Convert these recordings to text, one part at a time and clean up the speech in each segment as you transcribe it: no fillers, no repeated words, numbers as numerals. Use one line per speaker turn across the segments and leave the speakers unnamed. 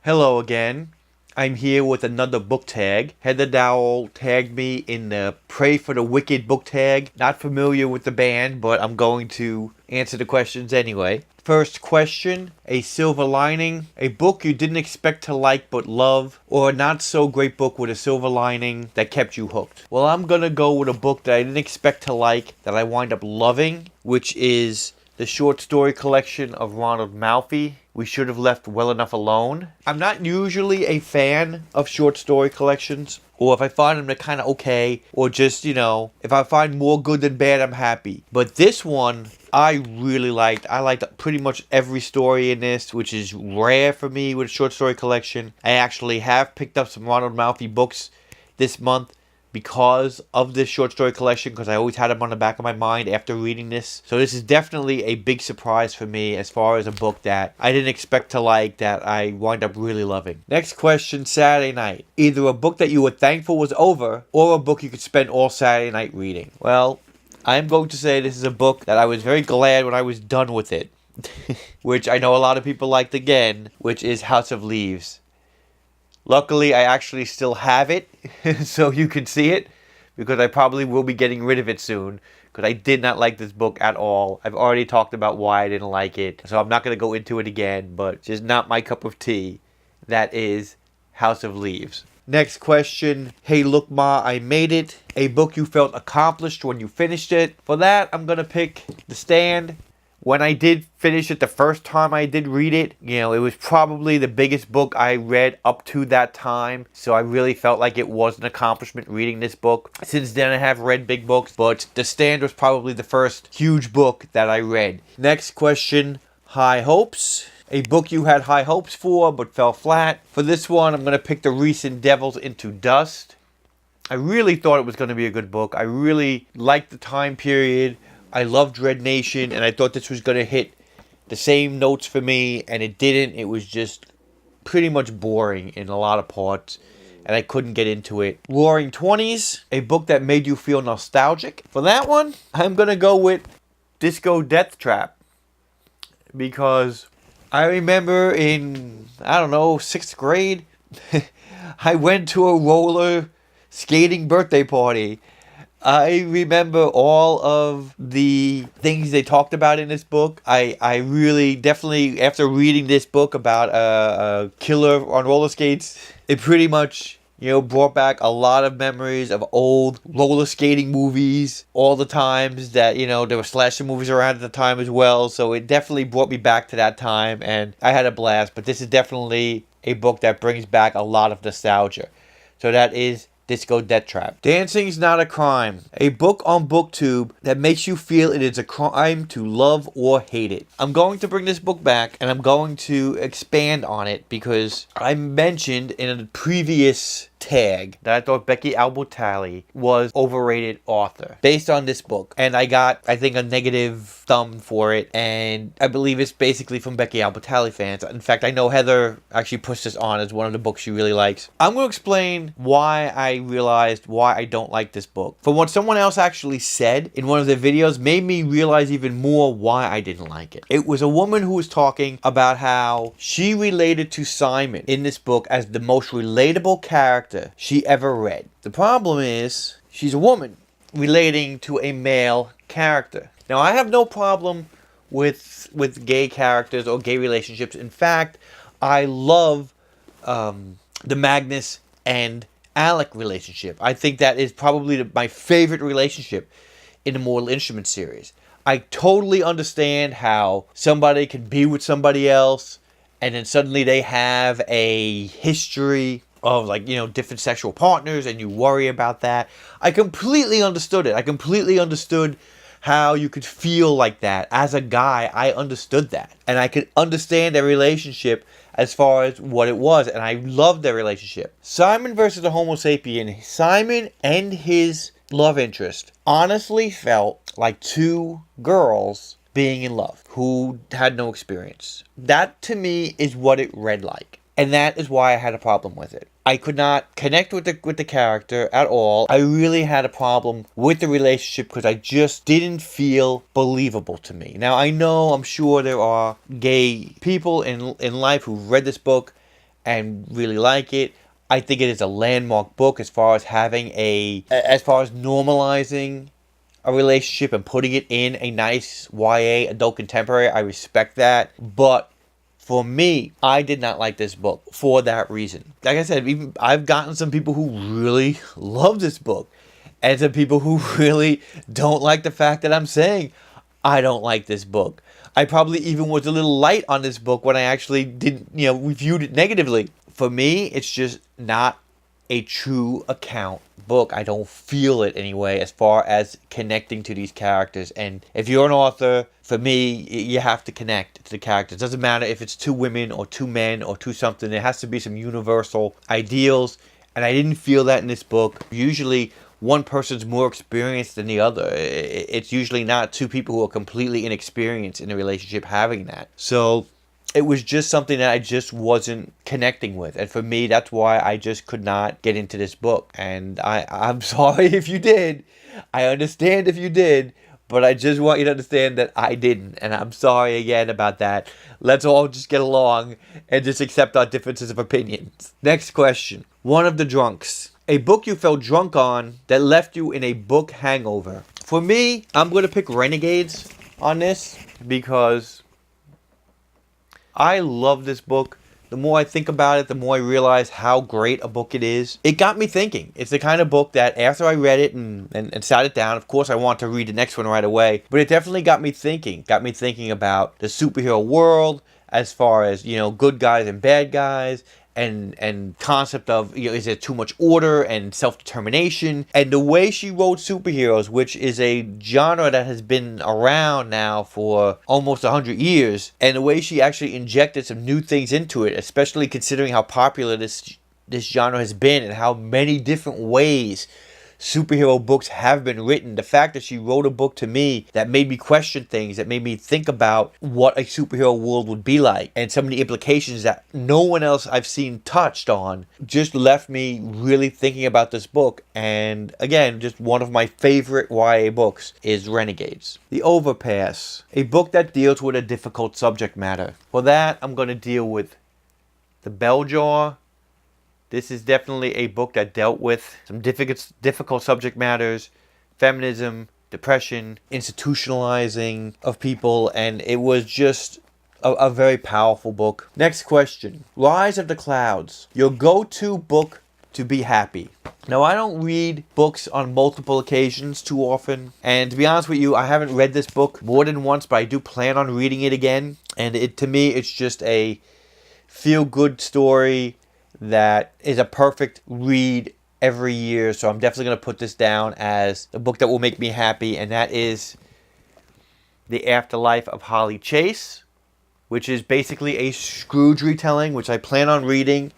Hello again. I'm here with another book tag. Heather Dowell tagged me in the Pray for the Wicked book tag. Not familiar with the band, but I'm going to answer the questions anyway. First question, a silver lining, a book you didn't expect to like but love, or a not so great book with a silver lining that kept you hooked. Well, I'm gonna go with a book that I didn't expect to like that I wind up loving, which is the short story collection of Ronald Malfi, We Should Have Left Well Enough Alone. I'm not usually a fan of short story collections, or if I find them they're kind of okay, or just, if I find more good than bad, I'm happy. But this one, I really liked. I liked pretty much every story in this, which is rare for me with a short story collection. I actually have picked up some Ronald Malfi books this month because of this short story collection, because I always had them on the back of my mind after reading this. So this is definitely a big surprise for me as far as a book that I didn't expect to like that I wind up really loving. Next question, Saturday night. Either a book that you were thankful was over, or a book you could spend all Saturday night reading. Well, I'm going to say this is a book that I was very glad when I was done with it. Which I know a lot of people liked again, which is House of Leaves. Luckily, I actually still have it, so you can see it, because I probably will be getting rid of it soon, because I did not like this book at all. I've already talked about why I didn't like it, so I'm not going to go into it again, but it's just not my cup of tea. That is House of Leaves. Next question, Hey Look Ma, I Made It. A book you felt accomplished when you finished it. For that, I'm going to pick The Stand. When I did finish it the first time I did read it, it was probably the biggest book I read up to that time. So I really felt like it was an accomplishment reading this book. Since then I have read big books, but The Stand was probably the first huge book that I read. Next question, High Hopes. A book you had high hopes for but fell flat. For this one, I'm going to pick the recent Devils into Dust. I really thought it was going to be a good book. I really liked the time period. I loved Dread Nation, and I thought this was going to hit the same notes for me, and it didn't. It was just pretty much boring in a lot of parts, and I couldn't get into it. Roaring Twenties, a book that made you feel nostalgic. For that one, I'm going to go with Disco Death Trap, because I remember in, 6th grade, I went to a roller skating birthday party. I remember all of the things they talked about in this book. I really definitely, after reading this book about a killer on roller skates, it pretty much, brought back a lot of memories of old roller skating movies, all the times that, there were slasher movies around at the time as well. So it definitely brought me back to that time, and I had a blast. But this is definitely a book that brings back a lot of nostalgia. So that is Disco Death Trap. Dancing's Not a Crime. A book on BookTube that makes you feel it is a crime to love or hate it. I'm going to bring this book back, and I'm going to expand on it because I mentioned in a previous tag that I thought Becky Albertalli was overrated author based on this book, and I got, I think, a negative thumb for it, and I believe it's basically from Becky Albertalli fans. In fact, I know Heather actually puts this on as one of the books she really likes. I'm going to explain why I realized why I don't like this book. From what someone else actually said in one of their videos made me realize even more why I didn't like it. It was a woman who was talking about how she related to Simon in this book as the most relatable character she ever read. The problem is, she's a woman relating to a male character. Now, I have no problem with gay characters or gay relationships. In fact, I love the Magnus and Alec relationship. I think that is probably my favorite relationship in the Mortal Instruments series. I totally understand how somebody can be with somebody else and then suddenly they have a history of different sexual partners and you worry about that. I completely understood it. I completely understood how you could feel like that. As a guy, I understood that. And I could understand their relationship as far as what it was. And I loved their relationship. Simon versus the Homo sapien. Simon and his love interest honestly felt like two girls being in love who had no experience. That to me is what it read like. And that is why I had a problem with it. I could not connect with the character at all. I really had a problem with the relationship because I just didn't feel believable to me. Now, I'm sure there are gay people in life who read this book and really like it. I think it is a landmark book as far as as far as normalizing a relationship and putting it in a nice YA adult contemporary. I respect that. But for me, I did not like this book for that reason. Like I said, even I've gotten some people who really love this book, and some people who really don't like the fact that I'm saying I don't like this book. I probably even was a little light on this book when I actually reviewed it negatively. For me, it's just not a true account book. I don't feel it anyway as far as connecting to these characters. And if you're an author, for me, you have to connect to the characters. It doesn't matter if it's two women or two men or two something. There has to be some universal ideals. And I didn't feel that in this book. Usually, one person's more experienced than the other. It's usually not two people who are completely inexperienced in a relationship having that. So it was just something that I just wasn't connecting with. And for me, that's why I just could not get into this book. And I'm sorry if you did. I understand if you did. But I just want you to understand that I didn't. And I'm sorry again about that. Let's all just get along and just accept our differences of opinions. Next question. One of the drunks. A book you felt drunk on that left you in a book hangover. For me, I'm going to pick Renegades on this because I love this book. The more I think about it, the more I realize how great a book it is. It got me thinking. It's the kind of book that after I read it and sat it down, of course I want to read the next one right away, but it definitely got me thinking. Got me thinking about the superhero world as far as, good guys and bad guys, and concept of, is there too much order and self-determination, and the way she wrote superheroes, which is a genre that has been around now for almost 100 years, and the way she actually injected some new things into it, especially considering how popular this genre has been and how many different ways superhero books have been written. The fact that she wrote a book to me that made me question things, that made me think about what a superhero world would be like, and some of the implications that no one else I've seen touched on, just left me really thinking about this book. And again, just one of my favorite YA books is Renegades. The Overpass, a book that deals with a difficult subject matter. For that, I'm going to deal with The Belljaw. This is definitely a book that dealt with some difficult subject matters, feminism, depression, institutionalizing of people, and it was just a very powerful book. Next question. Rise of the Clouds, your go-to book to be happy. Now, I don't read books on multiple occasions too often, and to be honest with you, I haven't read this book more than once, but I do plan on reading it again, and to me, it's just a feel-good story that is a perfect read every year. So I'm definitely going to put this down as the book that will make me happy, and that is The Afterlife of Holly Chase, which is basically a Scrooge retelling, which I plan on reading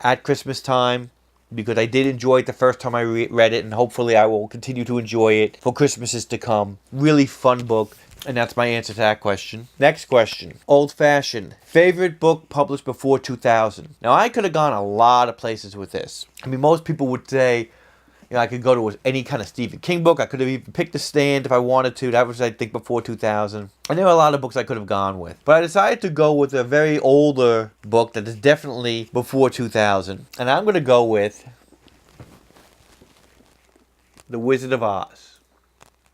at Christmas time because I did enjoy it the first time I read it, and hopefully I will continue to enjoy it for Christmases to come. Really fun book. And that's my answer to that question. Next question. Old Fashioned. Favorite book published before 2000. Now, I could have gone a lot of places with this. I mean, most people would say, I could go to any kind of Stephen King book. I could have even picked The Stand if I wanted to. That was, I think, before 2000. And there were a lot of books I could have gone with. But I decided to go with a very older book that is definitely before 2000. And I'm going to go with The Wizard of Oz.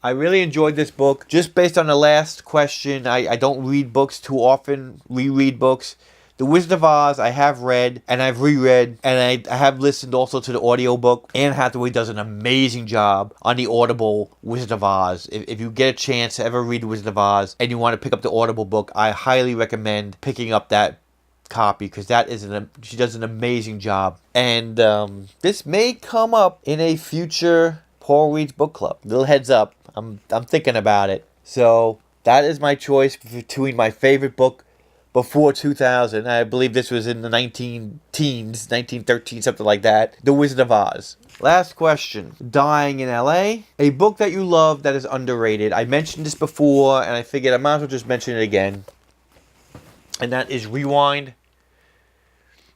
I really enjoyed this book. Just based on the last question, I don't read books too often, reread books. The Wizard of Oz I have read, and I've reread, and I have listened also to the audiobook. Anne Hathaway does an amazing job on the Audible Wizard of Oz. If you get a chance to ever read The Wizard of Oz, and you want to pick up the Audible book, I highly recommend picking up that copy, because she does an amazing job. And this may come up in a future Paul Reed's book club. Little heads up. I'm thinking about it. So that is my choice between my favorite book before 2000. I believe this was in the 19-teens, 1913, something like that. The Wizard of Oz. Last question. Dying in LA. A book that you love that is underrated. I mentioned this before, and I figured I might as well just mention it again. And that is Rewind.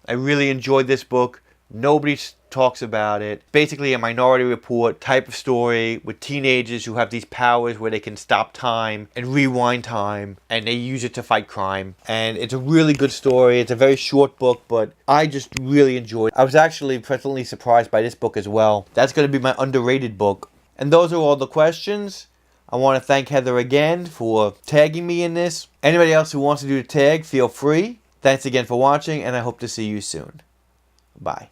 I really enjoyed this book. Nobody talks about it. Basically a Minority Report type of story with teenagers who have these powers where they can stop time and rewind time, and they use it to fight crime. And it's a really good story. It's a very short book, but I just really enjoyed it. I was actually pleasantly surprised by this book as well. That's going to be my underrated book. And those are all the questions. I want to thank Heather again for tagging me in this. Anybody else who wants to do the tag, feel free. Thanks again for watching, and I hope to see you soon. Bye.